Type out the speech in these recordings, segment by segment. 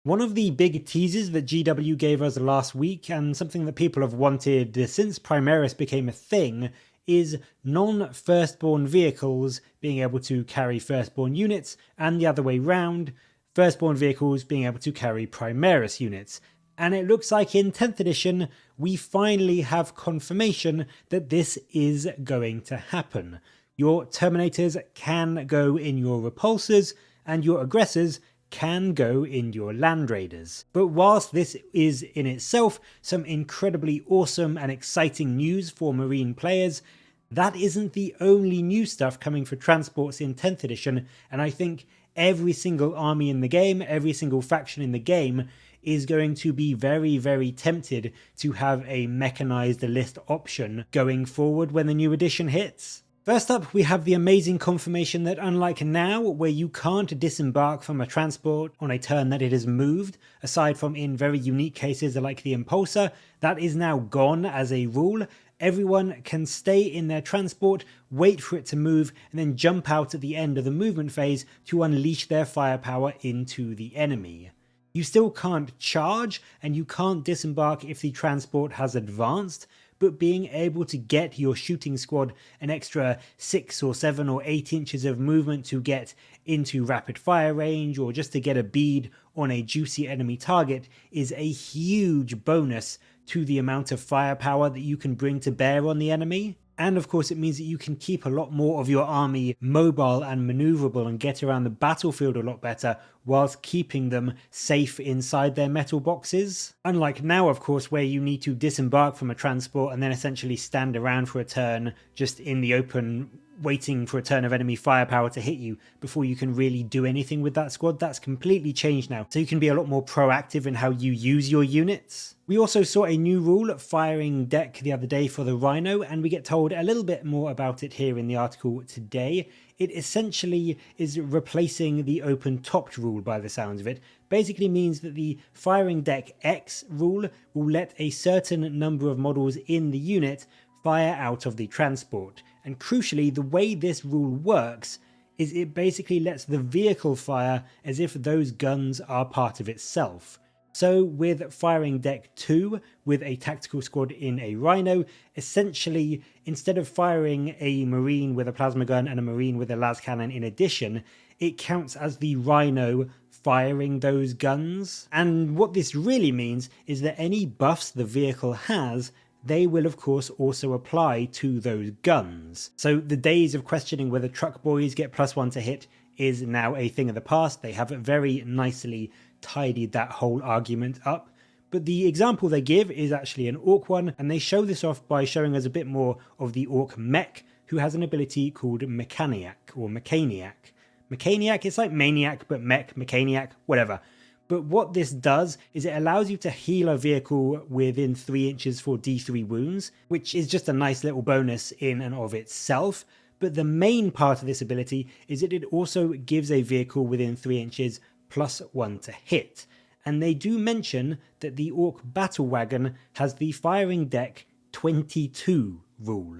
One of the big teasers that GW gave us last week, and something that people have wanted since Primaris became a thing, is non-Firstborn vehicles being able to carry Firstborn units, and the other way round, Firstborn vehicles being able to carry Primaris units. And it looks like in 10th edition, we finally have confirmation that this is going to happen. Your Terminators can go in your Repulsors, and your Aggressors can go in your Land Raiders. But whilst this is in itself some incredibly awesome and exciting news for Marine players, that isn't the only new stuff coming for transports in 10th edition, and I think every single army in the game, every single faction in the game is going to be very tempted to have a mechanized list option going forward when the new edition hits. First up, we have the amazing confirmation that unlike now, where you can't disembark from a transport on a turn that it has moved, aside from in very unique cases like the Impulsor, that is now gone as a rule. Everyone can stay in their transport, wait for it to move, and then jump out at the end of the movement phase to unleash their firepower into the enemy. You still can't charge, and you can't disembark if the transport has advanced, but being able to get your shooting squad an extra 6 or 7 or 8 inches of movement to get into rapid fire range, or just to get a bead on a juicy enemy target, is a huge bonus to the amount of firepower that you can bring to bear on the enemy. And of course it means that you can keep a lot more of your army mobile and maneuverable and get around the battlefield a lot better whilst keeping them safe inside their metal boxes. Unlike now, of course, where you need to disembark from a transport and then essentially stand around for a turn just in the open waiting for a turn of enemy firepower to hit you before you can really do anything with that squad. That's completely changed now, so you can be a lot more proactive in how you use your units. We also saw a new rule, firing deck, the other day for the Rhino, and we get told a little bit more about it here in the article today. It essentially is replacing the open topped rule by the sounds of it. Basically means that the firing deck X rule will let a certain number of models in the unit fire out of the transport. And crucially, the way this rule works is it basically lets the vehicle fire as if those guns are part of itself. So with firing deck 2 with a tactical squad in a Rhino, essentially instead of firing a Marine with a plasma gun and a Marine with a las cannon in addition, it counts as the Rhino firing those guns. And what this really means is that any buffs the vehicle has, they will of course also apply to those guns. So the days of questioning whether truck boys get +1 to hit is now a thing of the past. They have very nicely tidied that whole argument up. But the example they give is actually an Orc one, and they show this off by showing us a bit more of the Orc mech, who has an ability called Mechaniac, or Mechaniac. Mechaniac, it's like Maniac, but mech, Mechaniac, whatever. But what this does is it allows you to heal a vehicle within 3 inches for D3 wounds, which is just a nice little bonus in and of itself. But the main part of this ability is that it also gives a vehicle within 3 inches +1 to hit. And they do mention that the Orc Battle Wagon has the firing deck 22 rule.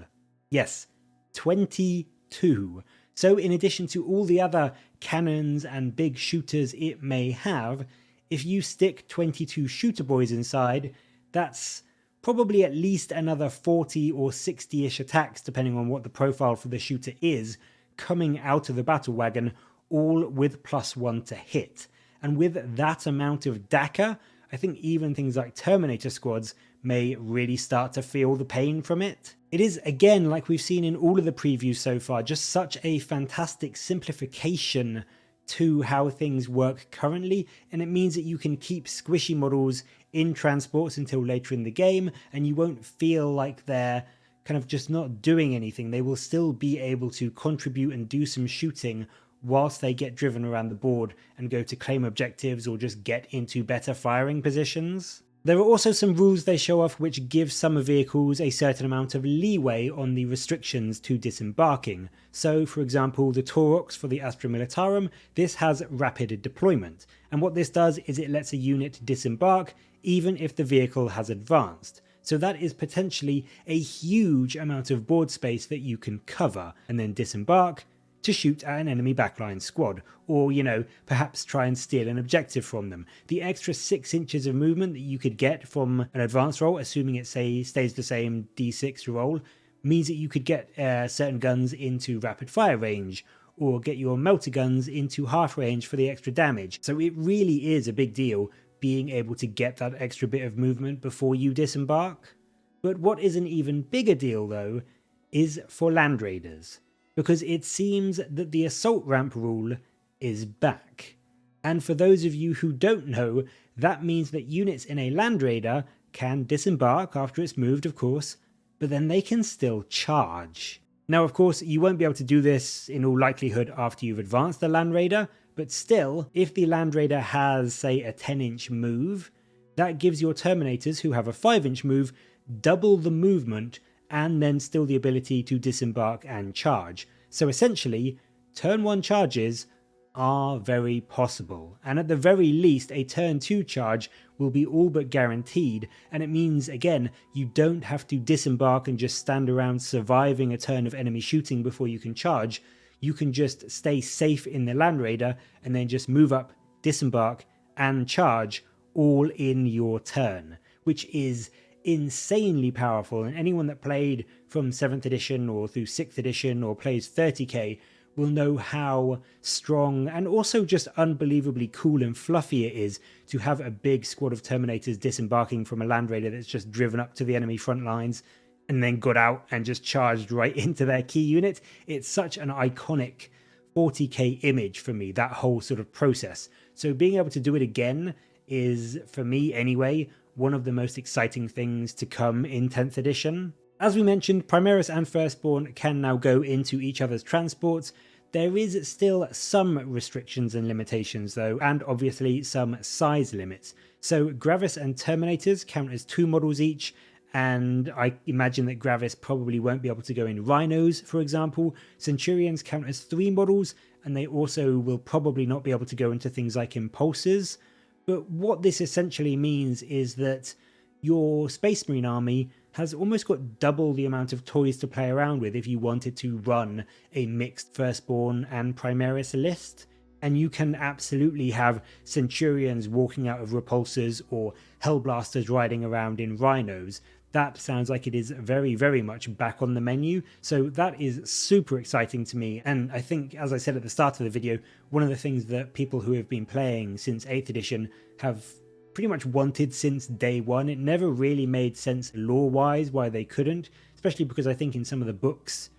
Yes, 22. So in addition to all the other cannons and big shooters it may have, if you stick 22 shooter boys inside, that's probably at least another 40 or 60-ish attacks, depending on what the profile for the shooter is, coming out of the battle wagon, all with +1 to hit. And with that amount of DACA, I think even things like Terminator squads may really start to feel the pain from it. It is, again, like we've seen in all of the previews so far, just such a fantastic simplification to how things work currently, and it means that you can keep squishy models in transports until later in the game, and you won't feel like they're kind of just not doing anything. They will still be able to contribute and do some shooting whilst they get driven around the board and go to claim objectives or just get into better firing positions. There are also some rules they show off which give some vehicles a certain amount of leeway on the restrictions to disembarking. So for example, the Taurox for the Astra Militarum, this has rapid deployment, and what this does is it lets a unit disembark even if the vehicle has advanced. So that is potentially a huge amount of board space that you can cover, and then disembark, to shoot at an enemy backline squad, or, perhaps try and steal an objective from them. The extra 6 inches of movement that you could get from an advanced roll, assuming it stays the same d6 roll, means that you could get certain guns into rapid fire range, or get your melter guns into half range for the extra damage. So it really is a big deal being able to get that extra bit of movement before you disembark. But what is an even bigger deal though is for Land Raiders, because it seems that the assault ramp rule is back. And for those of you who don't know, that means that units in a Land Raider can disembark after it's moved, of course, but then they can still charge. Now, of course, you won't be able to do this in all likelihood after you've advanced the Land Raider, but still, if the Land Raider has, say, a 10-inch move, that gives your Terminators, who have a 5-inch move, double the movement and then still the ability to disembark and charge. So essentially, turn 1 charges are very possible, and at the very least a turn 2 charge will be all but guaranteed, and it means again you don't have to disembark and just stand around surviving a turn of enemy shooting before you can charge. You can just stay safe in the Land Raider and then just move up, disembark and charge all in your turn, which is insanely powerful, and anyone that played from 7th edition or through 6th edition or plays 30k will know how strong and also just unbelievably cool and fluffy it is to have a big squad of Terminators disembarking from a Land Raider that's just driven up to the enemy front lines and then got out and just charged right into their key unit. It's such an iconic 40k image for me, that whole sort of process. So being able to do it again is, for me anyway, one of the most exciting things to come in 10th edition. As we mentioned, Primaris and Firstborn can now go into each other's transports. There is still some restrictions and limitations though, and obviously some size limits. So Gravis and Terminators count as 2 models each, and I imagine that Gravis probably won't be able to go in Rhinos, for example. Centurions count as 3 models, and they also will probably not be able to go into things like Impulsors. But what this essentially means is that your Space Marine army has almost got double the amount of toys to play around with if you wanted to run a mixed Firstborn and Primaris list. And you can absolutely have Centurions walking out of Repulsors or Hellblasters riding around in Rhinos. That sounds like it is very, very much back on the menu, so that is super exciting to me. And I think, as I said at the start of the video, one of the things that people who have been playing since 8th edition have pretty much wanted since day one. It never really made sense lore-wise why they couldn't, especially because I think in some of the books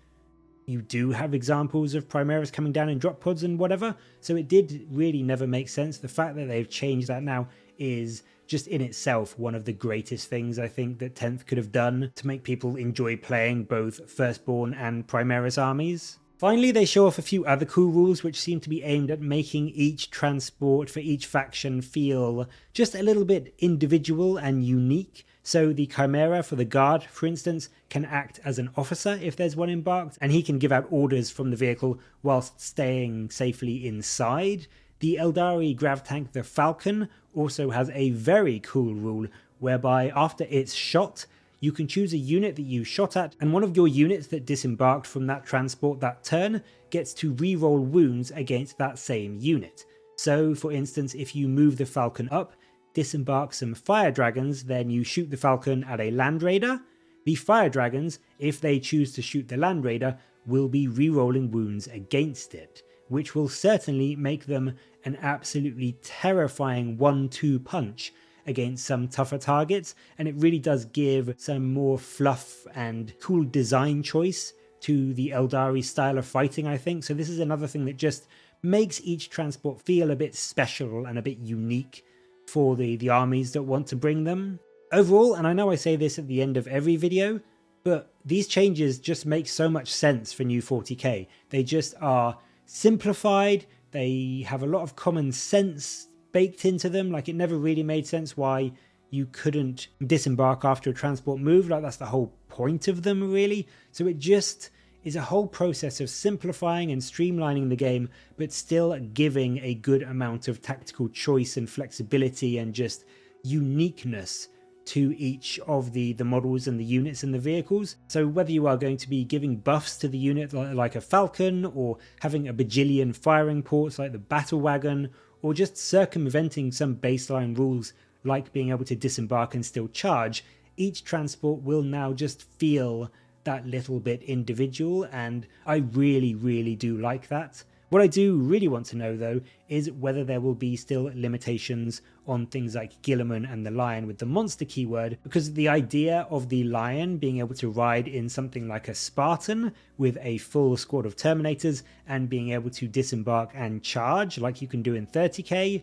you do have examples of Primaris coming down in drop pods and whatever, so it did really never make sense. The fact that they've changed that now is just in itself one of the greatest things I think that 10th could have done to make people enjoy playing both Firstborn and Primaris armies. Finally, they show off a few other cool rules which seem to be aimed at making each transport for each faction feel just a little bit individual and unique. So the Chimera for the guard, for instance, can act as an officer if there's one embarked, and he can give out orders from the vehicle whilst staying safely inside. The Eldari grav tank, the Falcon, also has a very cool rule whereby after it's shot, you can choose a unit that you shot at, and one of your units that disembarked from that transport that turn gets to reroll wounds against that same unit. So, for instance, if you move the Falcon up, disembark some Fire Dragons, then you shoot the Falcon at a Land Raider, the Fire Dragons, if they choose to shoot the Land Raider, will be rerolling wounds against it, which will certainly make them an absolutely terrifying 1-2 punch against some tougher targets, and it really does give some more fluff and cool design choice to the Eldari style of fighting, I think. So this is another thing that just makes each transport feel a bit special and a bit unique for the armies that want to bring them. Overall, and I know I say this at the end of every video, but these changes just make so much sense for new 40k. They just are simplified, they have a lot of common sense baked into them. Like, it never really made sense why you couldn't disembark after a transport move. Like, that's the whole point of them, really. So it just is a whole process of simplifying and streamlining the game, but still giving a good amount of tactical choice and flexibility and just uniqueness to each of the models and the units in the vehicles. So whether you are going to be giving buffs to the unit like a Falcon, or having a bajillion firing ports like the Battle Wagon, or just circumventing some baseline rules like being able to disembark and still charge, each transport will now just feel that little bit individual, and I really do like that. What I do really want to know though is whether there will be still limitations on things like Guilliman and the Lion with the monster keyword, because the idea of the Lion being able to ride in something like a Spartan with a full squad of Terminators and being able to disembark and charge like you can do in 30k,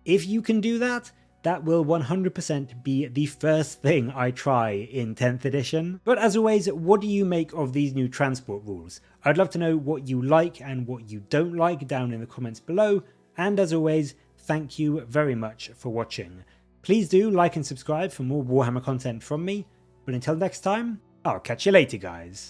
if you can do that, that will 100% be the first thing I try in 10th edition. But as always, what do you make of these new transport rules? I'd love to know what you like and what you don't like down in the comments below, and as always, thank you very much for watching. Please do like and subscribe for more Warhammer content from me, but until next time, I'll catch you later guys.